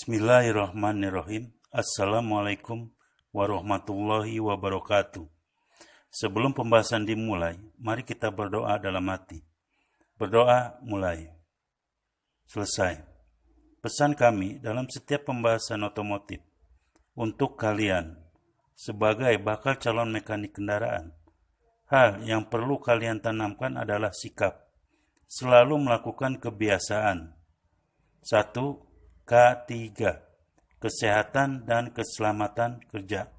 Bismillahirrahmanirrahim. Assalamualaikum warahmatullahi wabarakatuh. Sebelum pembahasan dimulai, mari kita berdoa dalam hati. Berdoa mulai. Selesai. Pesan kami dalam setiap pembahasan otomotif untuk kalian sebagai bakal calon mekanik kendaraan. Hal yang perlu kalian tanamkan adalah sikap. Selalu melakukan kebiasaan. 1. K3. Kesehatan dan keselamatan kerja.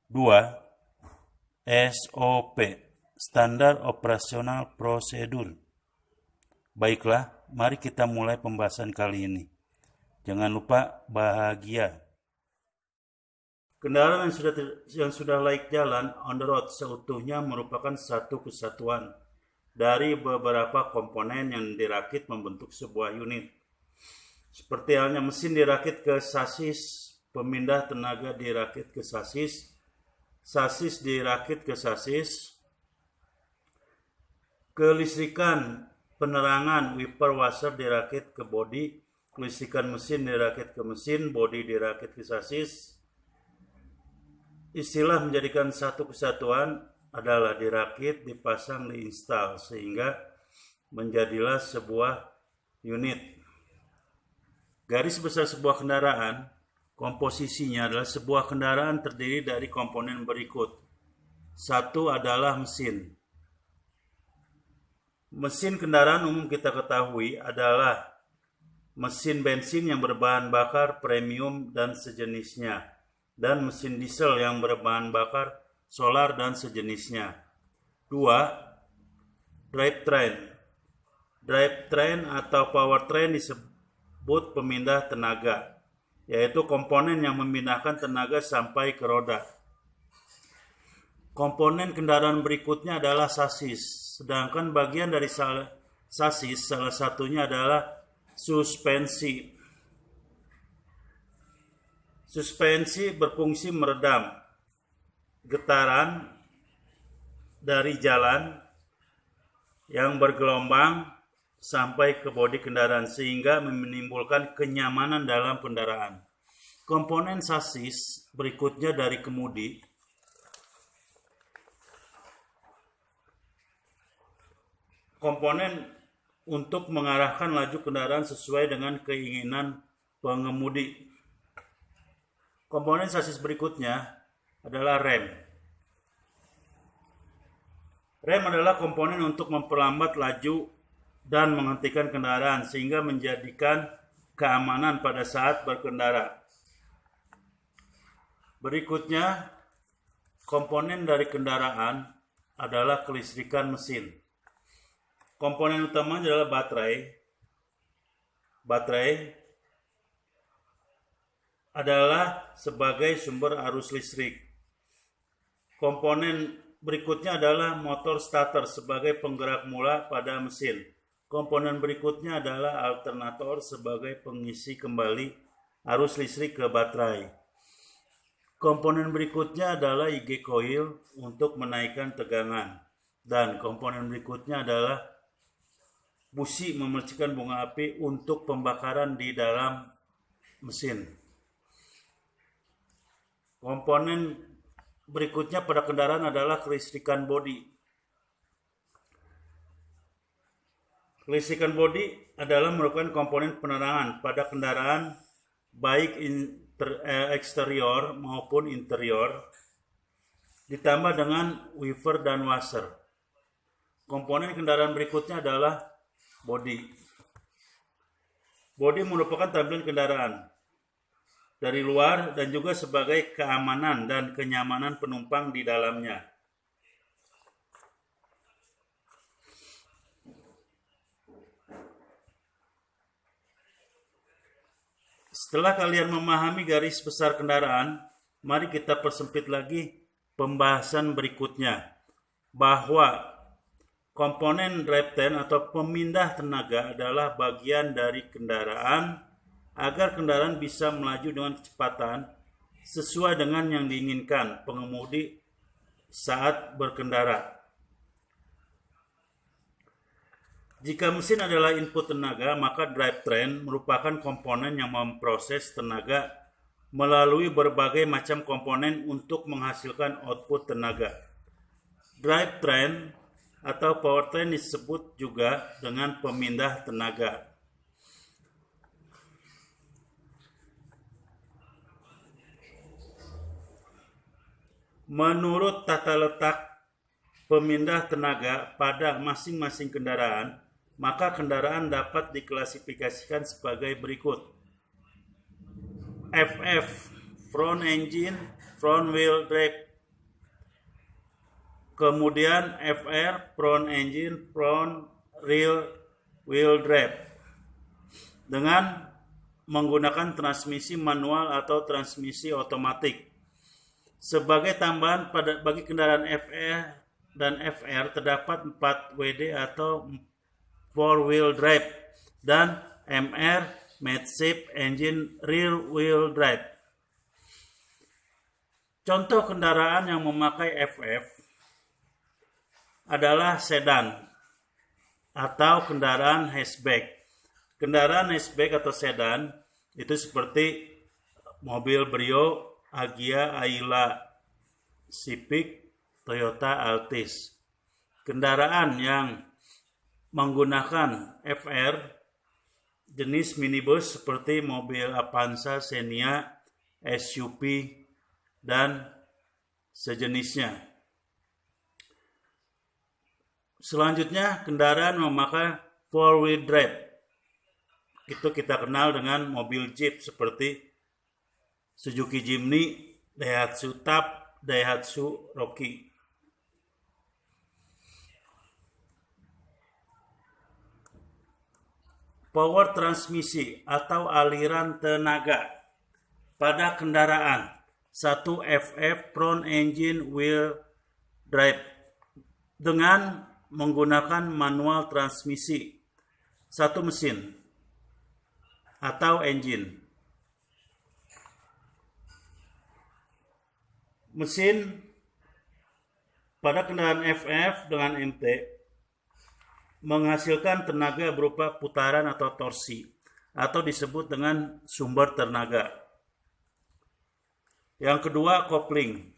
2. SOP. Standar operasional prosedur. Baiklah, mari kita mulai pembahasan kali ini. Jangan lupa bahagia. Kendaraan yang sudah layak jalan on the road seutuhnya merupakan satu kesatuan dari beberapa komponen yang dirakit membentuk sebuah unit. Seperti halnya mesin dirakit ke sasis, pemindah tenaga dirakit ke sasis, sasis dirakit ke sasis, kelistrikan penerangan wiper washer dirakit ke bodi, kelistrikan mesin dirakit ke mesin, bodi dirakit ke sasis. Istilah menjadikan satu kesatuan adalah dirakit, dipasang, diinstal sehingga menjadilah sebuah unit. Garis besar sebuah kendaraan, komposisinya adalah sebuah kendaraan terdiri dari komponen berikut. 1 adalah mesin. Mesin kendaraan umum kita ketahui adalah mesin bensin yang berbahan bakar premium dan sejenisnya, dan mesin diesel yang berbahan bakar solar dan sejenisnya. 2. Drivetrain. Drivetrain atau powertrain disebut pemindah tenaga, yaitu komponen yang memindahkan tenaga sampai ke roda. Komponen kendaraan berikutnya adalah sasis, sedangkan bagian dari sasis salah satunya adalah suspensi. Suspensi berfungsi meredam getaran dari jalan yang bergelombang sampai ke bodi kendaraan sehingga menimbulkan kenyamanan dalam kendaraan. Komponen sasis berikutnya dari kemudi. Komponen untuk mengarahkan laju kendaraan sesuai dengan keinginan pengemudi. Komponen sasis berikutnya adalah rem. Rem adalah komponen untuk memperlambat laju dan menghentikan kendaraan sehingga menjadikan keamanan pada saat berkendara. Berikutnya, komponen dari kendaraan adalah kelistrikan mesin. Komponen utama adalah baterai. Baterai adalah sebagai sumber arus listrik. Komponen berikutnya adalah motor starter sebagai penggerak mula pada mesin. Komponen berikutnya adalah alternator sebagai pengisi kembali arus listrik ke baterai. Komponen berikutnya adalah IG coil untuk menaikkan tegangan. Dan komponen berikutnya adalah busi memercikan bunga api untuk pembakaran di dalam mesin. Komponen berikutnya pada kendaraan adalah kelistrikan bodi. Kelistrikan bodi adalah merupakan komponen penerangan pada kendaraan baik eksterior maupun interior, ditambah dengan wiper dan washer. Komponen kendaraan berikutnya adalah bodi. Bodi merupakan tampilan kendaraan dari luar dan juga sebagai keamanan dan kenyamanan penumpang di dalamnya. Setelah kalian memahami garis besar kendaraan, mari kita persempit lagi pembahasan berikutnya, bahwa komponen drivetrain atau pemindah tenaga adalah bagian dari kendaraan agar kendaraan bisa melaju dengan kecepatan sesuai dengan yang diinginkan pengemudi saat berkendara. Jika mesin adalah input tenaga, maka drivetrain merupakan komponen yang memproses tenaga melalui berbagai macam komponen untuk menghasilkan output tenaga. Drivetrain atau powertrain disebut juga dengan pemindah tenaga. Menurut tata letak pemindah tenaga pada masing-masing kendaraan, maka kendaraan dapat diklasifikasikan sebagai berikut. FF, front engine, front wheel drive. Kemudian FR, front engine, front rear wheel drive. Dengan menggunakan transmisi manual atau transmisi otomatik. Sebagai tambahan bagi kendaraan FR dan FR terdapat 4 WD atau 4-wheel drive dan MR, mid-shift engine rear wheel drive. Contoh kendaraan yang memakai FF adalah sedan atau kendaraan hatchback. Kendaraan hatchback atau sedan itu seperti mobil Brio, Agya, Ayla, Civic, Toyota Altis. Kendaraan yang menggunakan FR jenis minibus seperti mobil Avanza, Xenia, SUV, dan sejenisnya. Selanjutnya, kendaraan memakai 4-wheel drive. Itu kita kenal dengan mobil Jeep seperti Suzuki Jimny, Daihatsu Tab, Daihatsu Rocky. Power transmisi atau aliran tenaga pada kendaraan 1 FF front engine wheel drive dengan menggunakan manual transmisi 1 mesin atau engine. Mesin pada kendaraan FF dengan MT menghasilkan tenaga berupa putaran atau torsi atau disebut dengan sumber tenaga. Yang kedua kopling.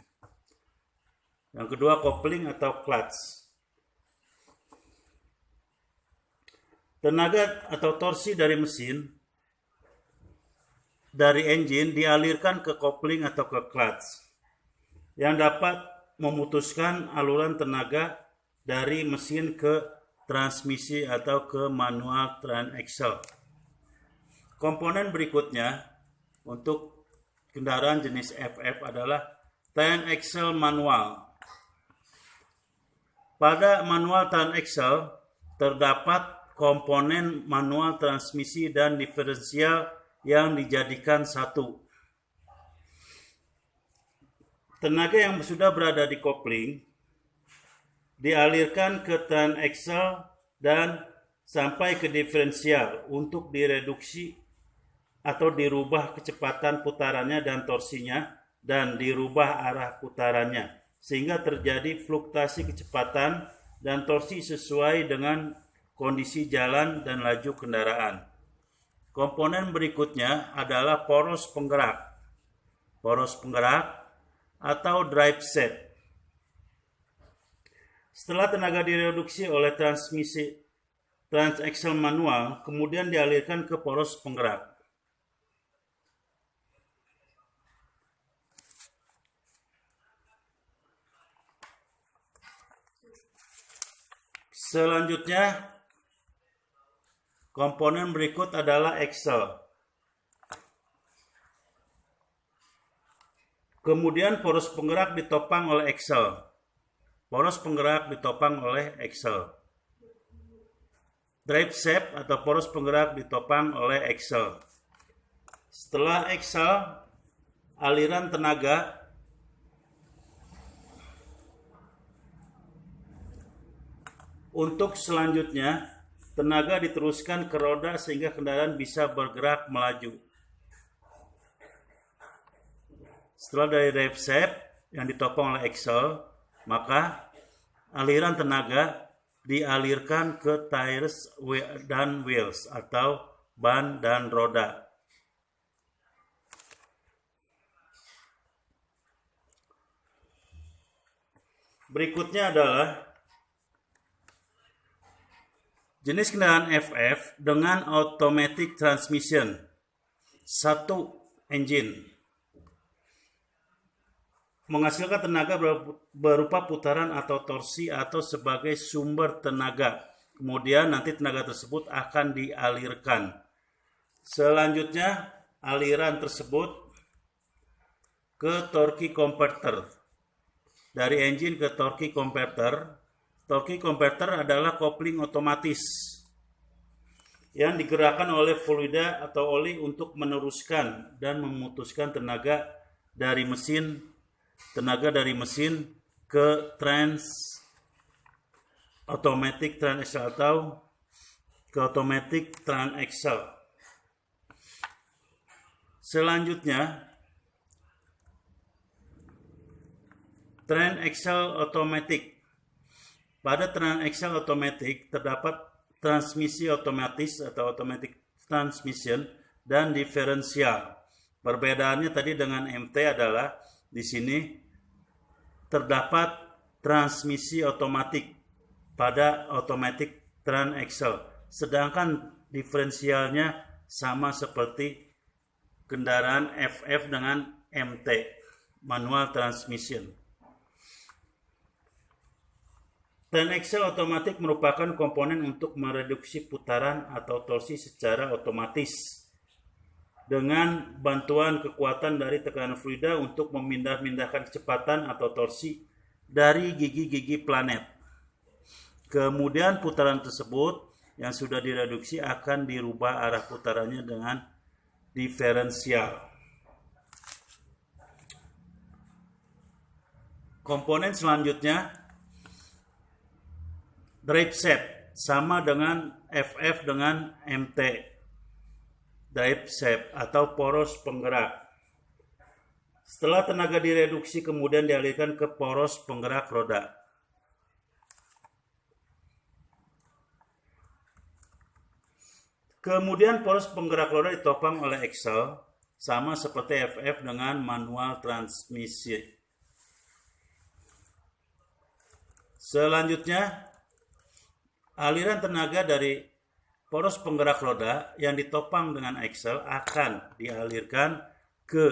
Yang kedua kopling atau clutch. Tenaga atau torsi dari mesin dari engine dialirkan ke kopling atau ke clutch yang dapat memutuskan aluran tenaga dari mesin ke transmisi atau ke manual transaxle. Komponen berikutnya untuk kendaraan jenis FF adalah transaxle manual. Pada manual transaxle terdapat komponen manual transmisi dan diferensial yang dijadikan satu. Tenaga yang sudah berada di kopling dialirkan ke transaxle dan sampai ke diferensial untuk direduksi atau dirubah kecepatan putarannya dan torsinya dan dirubah arah putarannya sehingga terjadi fluktuasi kecepatan dan torsi sesuai dengan kondisi jalan dan laju kendaraan. Komponen berikutnya adalah poros penggerak. Poros penggerak atau drive set. Setelah tenaga direduksi oleh transmisi transaxle manual, kemudian dialirkan ke poros penggerak. Selanjutnya, komponen berikut adalah axle. Kemudian poros penggerak ditopang oleh axle. Poros penggerak ditopang oleh axle. Drive shaft atau poros penggerak ditopang oleh axle. Setelah axle, aliran tenaga untuk selanjutnya, tenaga diteruskan ke roda sehingga kendaraan bisa bergerak melaju. Setelah dari drive shaft yang ditopang oleh axle, maka aliran tenaga dialirkan ke tires dan wheels atau ban dan roda. Berikutnya adalah jenis kendaraan FF dengan automatic transmission. 1. Engine menghasilkan tenaga berupa putaran atau torsi atau sebagai sumber tenaga. Kemudian nanti tenaga tersebut akan dialirkan. Selanjutnya aliran tersebut ke torque converter. Dari engine ke torque converter. Torque converter adalah kopling otomatis yang digerakkan oleh fluida atau oli untuk meneruskan dan memutuskan tenaga dari mesin ke automatic transaxle atau ke automatic transaxle. Selanjutnya transaxle automatic. Pada transaxle automatic terdapat transmisi otomatis atau automatic transmission dan diferensial. Perbedaannya tadi dengan MT adalah di sini terdapat transmisi otomatik pada automatic transaxle, sedangkan diferensialnya sama seperti kendaraan FF dengan MT, manual transmission. Transaxle otomatik merupakan komponen untuk mereduksi putaran atau torsi secara otomatis dengan bantuan kekuatan dari tekanan fluida untuk memindahkan kecepatan atau torsi dari gigi-gigi planet. Kemudian putaran tersebut yang sudah direduksi akan dirubah arah putarannya dengan diferensial. Komponen selanjutnya drive shaft, sama dengan FF dengan MT. Drive shaft atau poros penggerak. Setelah tenaga direduksi kemudian dialihkan ke poros penggerak roda. Kemudian poros penggerak roda ditopang oleh axle, sama seperti FF dengan manual transmisi. Selanjutnya, aliran tenaga dari poros penggerak roda yang ditopang dengan axle akan dialirkan ke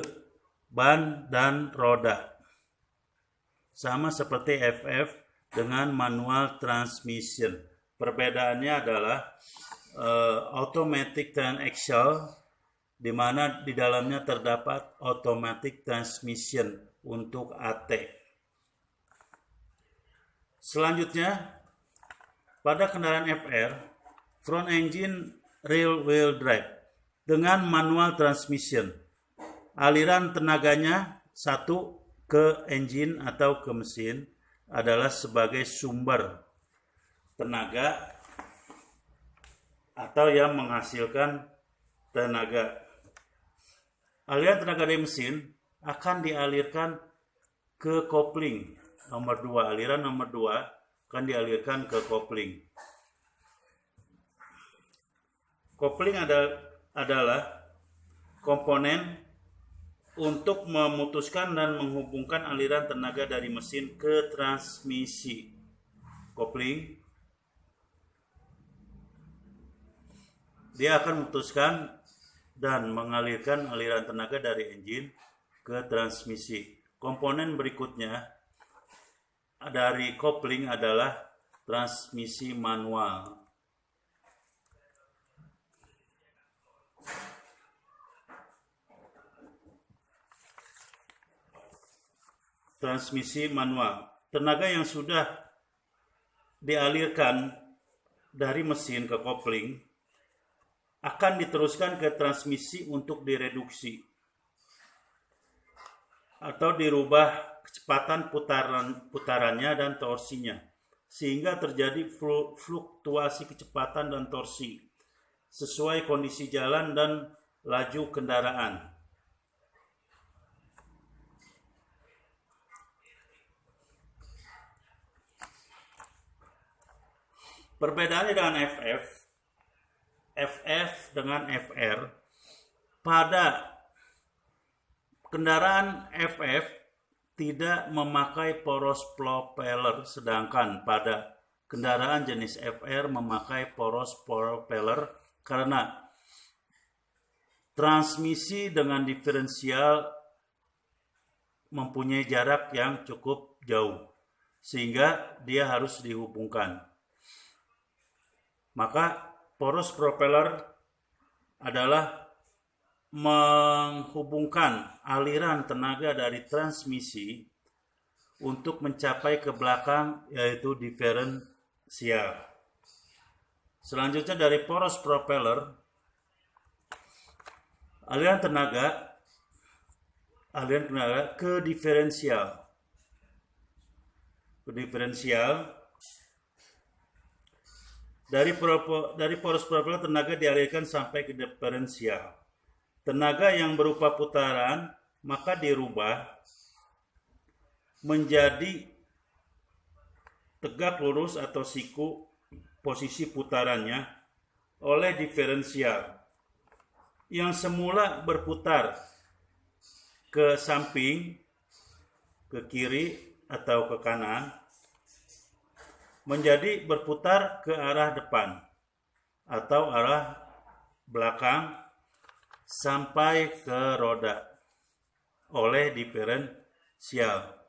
ban dan roda. Sama seperti FF dengan manual transmission. Perbedaannya adalah automatic transaxle, di mana di dalamnya terdapat automatic transmission untuk AT. Selanjutnya, pada kendaraan FR, front engine rear wheel drive dengan manual transmission. Aliran tenaganya satu ke engine atau ke mesin adalah sebagai sumber tenaga atau yang menghasilkan tenaga. Aliran tenaga dari mesin akan dialirkan ke kopling nomor 2. Aliran nomor 2 akan dialirkan ke kopling. Kopling adalah komponen untuk memutuskan dan menghubungkan aliran tenaga dari mesin ke transmisi. Kopling, dia akan memutuskan dan mengalirkan aliran tenaga dari engine ke transmisi. Komponen berikutnya dari kopling adalah transmisi manual. Transmisi manual. Tenaga yang sudah dialirkan dari mesin ke kopling akan diteruskan ke transmisi untuk direduksi atau dirubah kecepatan putarannya dan torsinya, sehingga terjadi fluktuasi kecepatan dan torsi sesuai kondisi jalan dan laju kendaraan. Perbedaannya dengan FF dengan FR, pada kendaraan FF tidak memakai poros propeller, sedangkan pada kendaraan jenis FR memakai poros propeller karena transmisi dengan diferensial mempunyai jarak yang cukup jauh, sehingga dia harus dihubungkan. Maka poros propeller adalah menghubungkan aliran tenaga dari transmisi untuk mencapai ke belakang, yaitu diferensial. Selanjutnya dari poros propeller, aliran tenaga ke diferensial. Dari poros propeller tenaga dialirkan sampai ke diferensial. Tenaga yang berupa putaran maka dirubah menjadi tegak lurus atau siku posisi putarannya oleh diferensial yang semula berputar ke samping, ke kiri atau ke kanan, menjadi berputar ke arah depan atau arah belakang sampai ke roda oleh diferensial.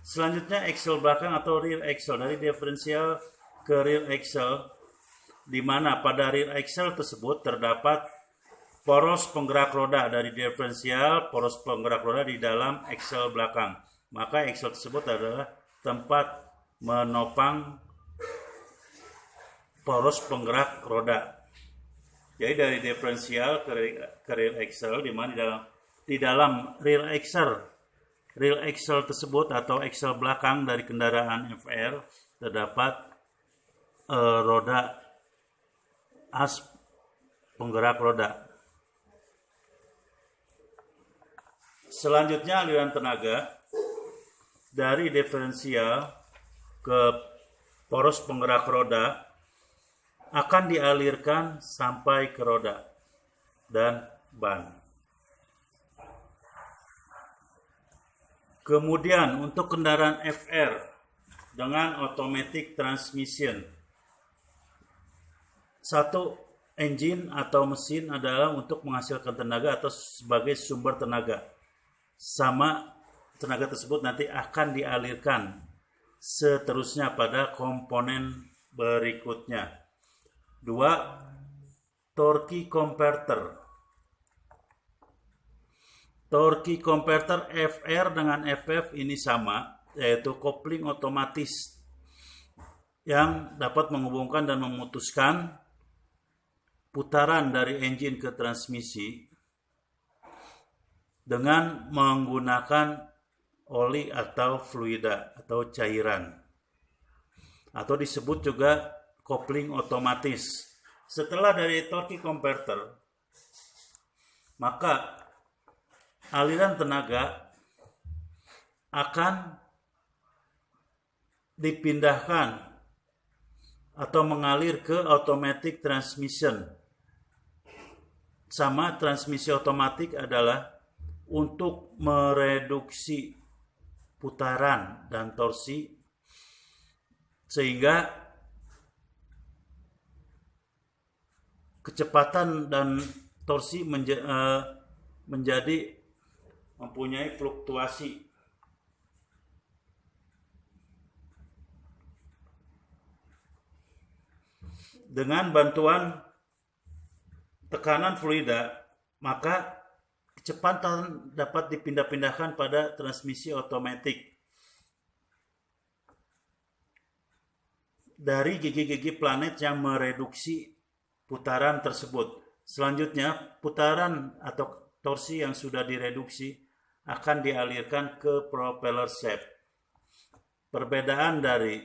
Selanjutnya aksel belakang atau rear axle, dari diferensial ke rear axle, di mana pada rear axle tersebut terdapat poros penggerak roda dari diferensial, poros penggerak roda di dalam aksel belakang. Maka aksel tersebut adalah tempat menopang poros penggerak roda. Jadi dari diferensial ke rear axle, di mana di dalam rear axle tersebut atau aksel belakang dari kendaraan FR terdapat roda as penggerak roda. Selanjutnya aliran tenaga dari diferensial ke poros penggerak roda akan dialirkan sampai ke roda dan ban. Kemudian untuk kendaraan FR dengan automatic transmission, satu engine atau mesin adalah untuk menghasilkan tenaga atau sebagai sumber tenaga. Sama tenaga tersebut nanti akan dialirkan seterusnya pada komponen berikutnya. 2. Torque converter. Torque converter FR dengan FF ini sama, yaitu kopling otomatis yang dapat menghubungkan dan memutuskan putaran dari engine ke transmisi dengan menggunakan oli atau fluida atau cairan, atau disebut juga kopling otomatis. Setelah dari torque converter, maka aliran tenaga akan dipindahkan atau mengalir ke automatic transmission. Sama transmisi otomatis adalah untuk mereduksi putaran dan torsi sehingga kecepatan dan torsi menjadi mempunyai fluktuasi. Dengan bantuan tekanan fluida, maka kecepatan dapat dipindah-pindahkan pada transmisi otomatis dari gigi-gigi planet yang mereduksi putaran tersebut. Selanjutnya, putaran atau torsi yang sudah direduksi akan dialirkan ke propeller shaft. Perbedaan dari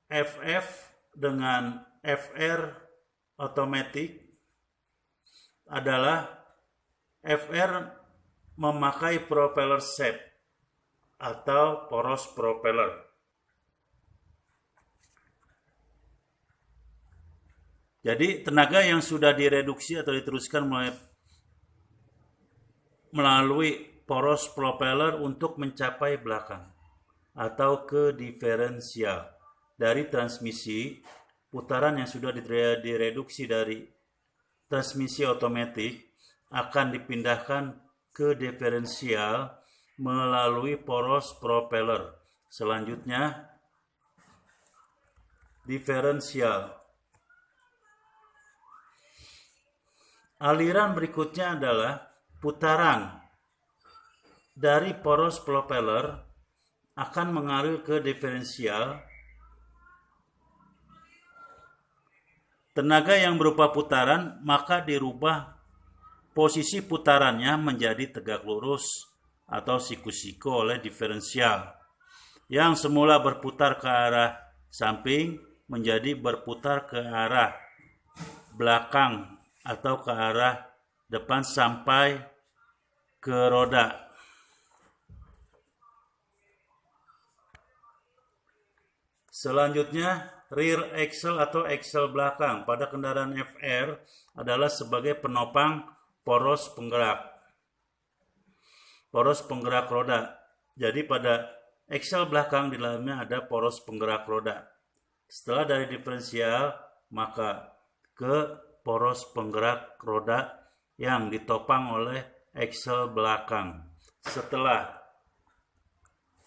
FF dengan FR otomatis adalah FR memakai propeller shaft atau poros propeller. Jadi tenaga yang sudah direduksi atau diteruskan melalui poros propeller untuk mencapai belakang atau ke diferensial. Dari transmisi, putaran yang sudah direduksi dari transmisi otomatis akan dipindahkan ke diferensial melalui poros propeller. Selanjutnya, diferensial. Aliran berikutnya adalah putaran dari poros propeller akan mengalir ke diferensial. Tenaga yang berupa putaran maka dirubah posisi putarannya menjadi tegak lurus atau siku-siku oleh diferensial. Yang semula berputar ke arah samping menjadi berputar ke arah belakang atau ke arah depan sampai ke roda. Selanjutnya, rear axle atau axle belakang pada kendaraan FR adalah sebagai penopang poros penggerak roda. Jadi pada axle belakang di dalamnya ada poros penggerak roda. Setelah dari diferensial, maka ke poros penggerak roda yang ditopang oleh axle belakang. Setelah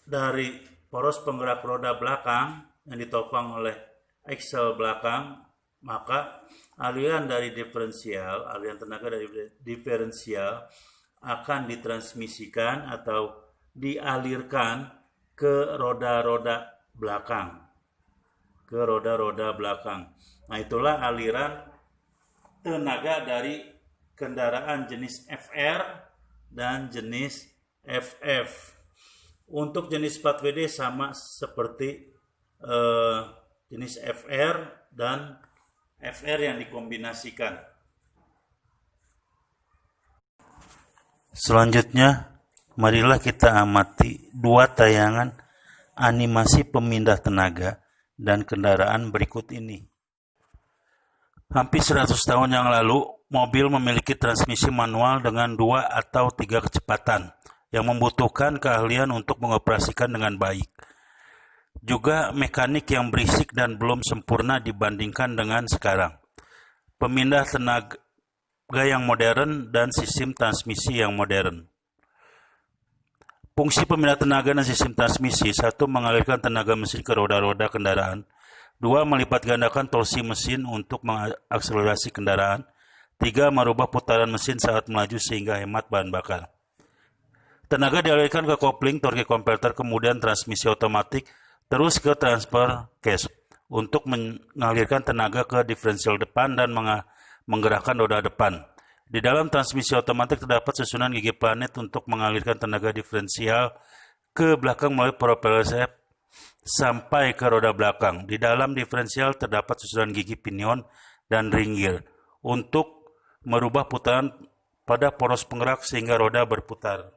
dari poros penggerak roda belakang yang ditopang oleh axle belakang, maka aliran tenaga dari diferensial akan ditransmisikan atau dialirkan ke roda-roda belakang. Nah, itulah aliran tenaga dari kendaraan jenis FR dan jenis FF. Untuk jenis 4WD sama seperti jenis FR dan FR yang dikombinasikan. Selanjutnya, marilah kita amati dua tayangan animasi pemindah tenaga dan kendaraan berikut ini. Hampir 100 tahun yang lalu, mobil memiliki transmisi manual dengan 2 atau 3 kecepatan yang membutuhkan keahlian untuk mengoperasikan dengan baik. Juga mekanik yang berisik dan belum sempurna dibandingkan dengan sekarang. Pemindah tenaga yang modern dan sistem transmisi yang modern. Fungsi pemindah tenaga dan sistem transmisi: 1. Mengalirkan tenaga mesin ke roda-roda kendaraan. 2. Melipat gandakan torsi mesin untuk mengakselerasi kendaraan. 3. Merubah putaran mesin saat melaju sehingga hemat bahan bakar. Tenaga dialirkan ke kopling, torque converter, kemudian transmisi otomatis, terus ke transfer case untuk mengalirkan tenaga ke diferensial depan dan menggerakkan roda depan. Di dalam transmisi otomatis terdapat susunan gigi planet untuk mengalirkan tenaga diferensial ke belakang melalui propeller shaft sampai ke roda belakang. Di dalam diferensial terdapat susunan gigi pinion dan ring gear untuk merubah putaran pada poros penggerak sehingga roda berputar.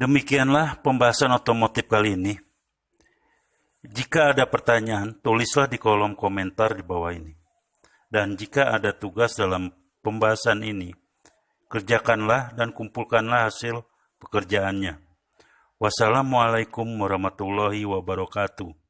Demikianlah pembahasan otomotif kali ini. Jika ada pertanyaan, tulislah di kolom komentar di bawah ini. Dan jika ada tugas dalam pembahasan ini, kerjakanlah dan kumpulkanlah hasil pekerjaannya. Wassalamualaikum warahmatullahi wabarakatuh.